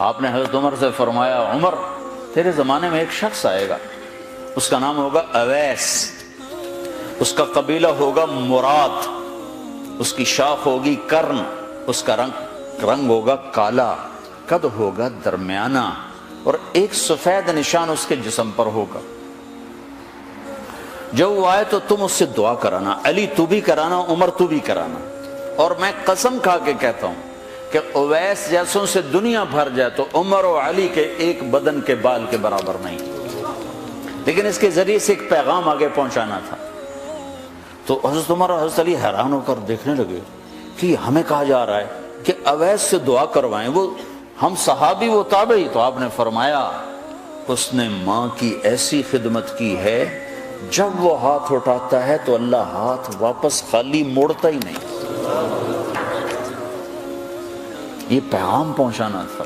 آپ نے حضرت عمر سے فرمایا عمر تیرے زمانے میں ایک شخص آئے گا، اس کا نام ہوگا اویس، اس کا قبیلہ ہوگا مراد، اس کی شاخ ہوگی کرن، اس کا رنگ ہوگا کالا، قد ہوگا درمیانہ، اور ایک سفید نشان اس کے جسم پر ہوگا۔ جب وہ آئے تو تم اس سے دعا کرانا، علی تو بھی کرانا، عمر تو بھی کرانا، اور میں قسم کھا کے کہتا ہوں کہ اویس جیسوں سے دنیا بھر جائے تو عمر و علی کے ایک بدن کے بال کے برابر نہیں، لیکن اس کے ذریعے سے ایک پیغام آگے پہنچانا تھا۔ تو حضرت عمر اور حضرت علی حیران ہو کر دیکھنے لگے کہ ہمیں کہا جا رہا ہے کہ اویس سے دعا کروائیں، وہ ہم صحابی وہ تابعی۔ تو آپ نے فرمایا اس نے ماں کی ایسی خدمت کی ہے، جب وہ ہاتھ اٹھاتا ہے تو اللہ ہاتھ واپس خالی موڑتا ہی نہیں۔ یہ پیغام پہنچانا تھا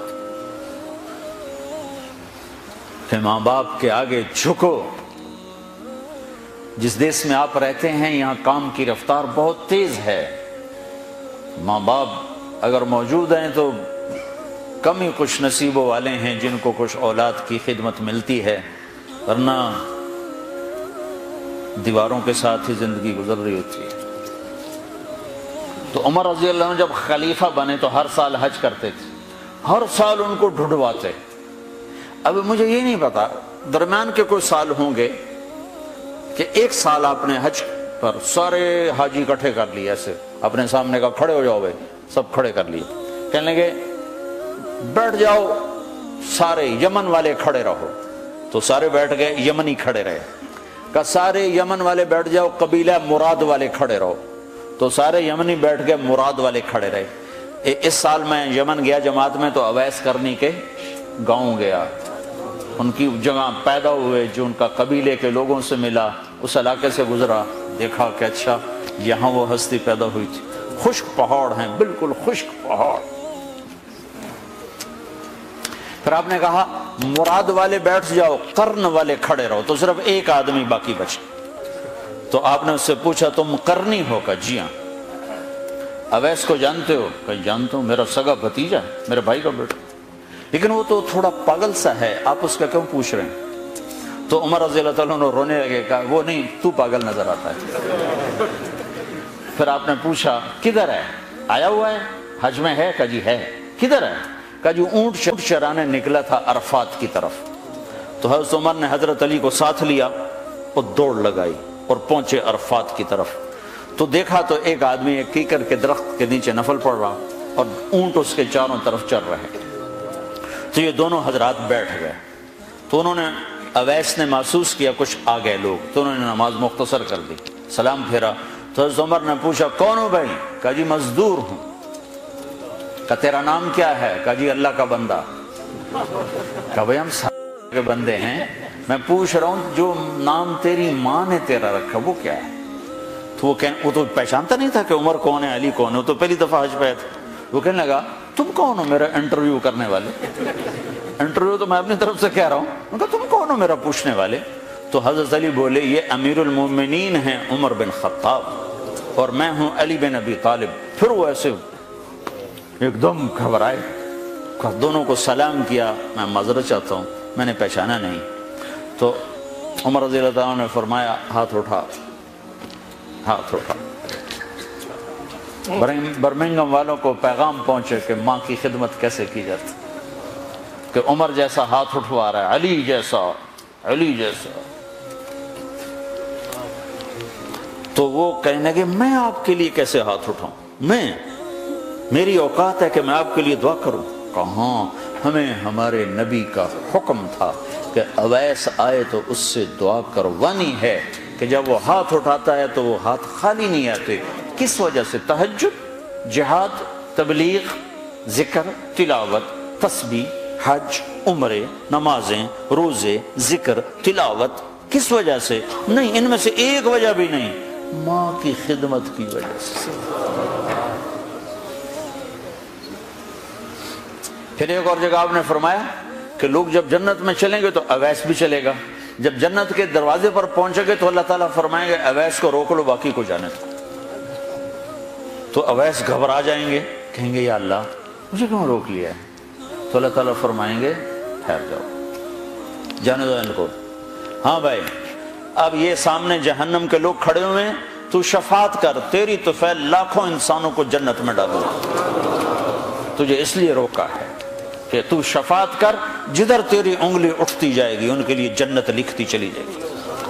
کہ ماں باپ کے آگے جھکو۔ جس دیش میں آپ رہتے ہیں یہاں کام کی رفتار بہت تیز ہے، ماں باپ اگر موجود ہیں تو کم ہی خوش نصیبوں والے ہیں جن کو کچھ اولاد کی خدمت ملتی ہے، ورنہ دیواروں کے ساتھ ہی زندگی گزر رہی ہوتی ہے۔ تو عمر رضی اللہ عنہ جب خلیفہ بنے تو ہر سال حج کرتے تھے، ہر سال ان کو ڈھونڈواتے۔ اب مجھے یہ نہیں پتا درمیان کے کوئی سال ہوں گے کہ ایک سال آپ نے حج پر سارے حاجی اکٹھے کر لیے، ایسے اپنے سامنے کا کھڑے ہو جاؤ بھائی، سب کھڑے کر لیے، کہنے لگے بیٹھ جاؤ سارے یمن والے کھڑے رہو، تو سارے بیٹھ گئے، یمنی کھڑے رہے، کہ سارے یمن والے بیٹھ جاؤ، قبیلہ مراد والے کھڑے رہو، تو سارے یمنی بیٹھ گئے، مراد والے کھڑے رہے۔ اس سال میں یمن گیا جماعت میں تو اویس کرنی کے گاؤں گیا، ان کی جگہ پیدا ہوئے، جو ان کا قبیلے کے لوگوں سے ملا، اس علاقے سے گزرا، دیکھا کہ اچھا یہاں وہ ہستی پیدا ہوئی تھی، خشک پہاڑ ہیں، بالکل خشک پہاڑ۔ پھر آپ نے کہا مراد والے بیٹھ جاؤ، قرن والے کھڑے رہو، تو صرف ایک آدمی باقی بچا۔ تو آپ نے اس سے پوچھا تم قرنی ہو؟ کہ جی ہاں۔ اویس کو جانتے ہو؟ کہ جانتا ہوں، میرا سگا بھتیجا ہے، میرے بھائی کا بیٹا، لیکن وہ تو تھوڑا پاگل سا ہے، آپ اس کا کیوں پوچھ رہے ہیں؟ تو عمر رضی اللہ تعالیٰ عنہ رونے لگے، کہا وہ نہیں، تو پاگل نظر آتا ہے۔ پھر آپ نے پوچھا کدھر ہے؟ آیا ہوا ہے حج میں ہے؟ کہ جی ہے۔ کدھر ہے؟ کہ جو اونٹ چرانے نکلا تھا عرفات کی طرف۔ تو حضرت عمر نے حضرت علی کو ساتھ لیا اور دوڑ لگائی اور پہنچے عرفات کی طرف، تو دیکھا تو ایک آدمی ایک کیکر کے درخت کے نیچے نفل پڑ رہا اور اونٹ اس کے چاروں طرف چل رہے۔ تو یہ دونوں حضرات بیٹھ گئے، تو انہوں نے اویس نے محسوس کیا کچھ آ گئے لوگ، تو انہوں نے نماز مختصر کر دی، سلام پھیرا۔ تو حضرت عمر نے پوچھا کون ہو بھائی؟ کہا جی مزدور ہوں۔ کہا تیرا نام کیا ہے؟ کہا جی اللہ کا بندہ۔ کہا بھائی ہم سارے کے بندے ہیں، میں پوچھ رہا ہوں جو نام تیری ماں نے تیرا رکھا وہ کیا ہے؟ تو وہ تو پہچانتا نہیں تھا کہ عمر کون ہے، علی کون ہے، وہ تو پہلی دفعہ حج پہ آیا تھا۔ وہ کہنے لگا تم کون ہو میرا انٹرویو کرنے والے؟ انٹرویو تو میں اپنی طرف سے کہہ رہا ہوں۔ میں کہا تم کون ہو میرا پوچھنے والے؟ تو حضرت علی بولے یہ امیر المومنین ہیں عمر بن خطاب اور میں ہوں علی بن ابی طالب۔ پھر وہ ایسے ایک دم گھبرائے، دونوں کو سلام کیا، میں معذرت چاہتا ہوں میں نے پہچانا نہیں۔ تو عمر رضی اللہ عنہ نے فرمایا ہاتھ اٹھا، ہاتھ اٹھا۔ برمنگم والوں کو پیغام پہنچے کہ ماں کی خدمت کیسے کی جاتی، کہ عمر جیسا ہاتھ اٹھوا رہا ہے، علی جیسا، علی جیسا۔ تو وہ کہنے لگے میں آپ کے لیے کیسے ہاتھ اٹھاؤں، میری اوقات ہے کہ میں آپ کے لیے دعا کروں؟ کہاں، ہمیں ہمارے نبی کا حکم تھا کہ اویس آئے تو اس سے دعا کروانی ہے، کہ جب وہ ہاتھ اٹھاتا ہے تو وہ ہاتھ خالی نہیں آتے۔ کس وجہ سے؟ تہجد، جہاد، تبلیغ، ذکر، تلاوت، تسبیح، حج، عمرے، نمازیں، روزے، ذکر، تلاوت۔ کس وجہ سے؟ نہیں، ان میں سے ایک وجہ بھی نہیں، ماں کی خدمت کی وجہ سے۔ پھر ایک اور جگہ آپ نے فرمایا کہ لوگ جب جنت میں چلیں گے تو اویس بھی چلے گا، جب جنت کے دروازے پر پہنچے گے تو اللہ تعالیٰ فرمائیں گے اویس کو روک لو، باقی کو جانے دو۔ تو اویس گھبرا جائیں گے، کہیں گے یا اللہ مجھے کیوں روک لیا ہے؟ تو اللہ تعالیٰ فرمائیں گے ٹھہر جاؤ، جانے دو ان کو۔ ہاں بھائی، اب یہ سامنے جہنم کے لوگ کھڑے ہوئے ہیں، تو شفاعت کر، تیری تو فعل لاکھوں انسانوں کو جنت میں ڈالو، تجھے اس لیے روکا ہے کہ تو شفاعت کر، جدھر تیری انگلی اٹھتی جائے گی ان کے لیے جنت لکھتی چلی جائے گی،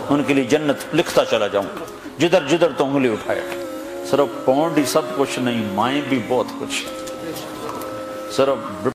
ان کے لیے جنت لکھتا چلا جاؤں گا، جدھر جدھر تو انگلی اٹھائے۔ صرف پونڈ ہی سب کچھ نہیں، مائیں بھی بہت کچھ، صرف